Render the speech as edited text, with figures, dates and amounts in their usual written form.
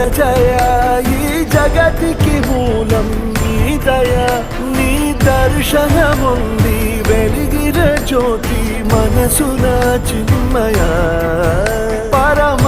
జయ ఈ జగతికి మూలం నీ దయ నీ దర్శనముంది వెలిగిన జ్యోతి మనసున చిన్మయ పరమ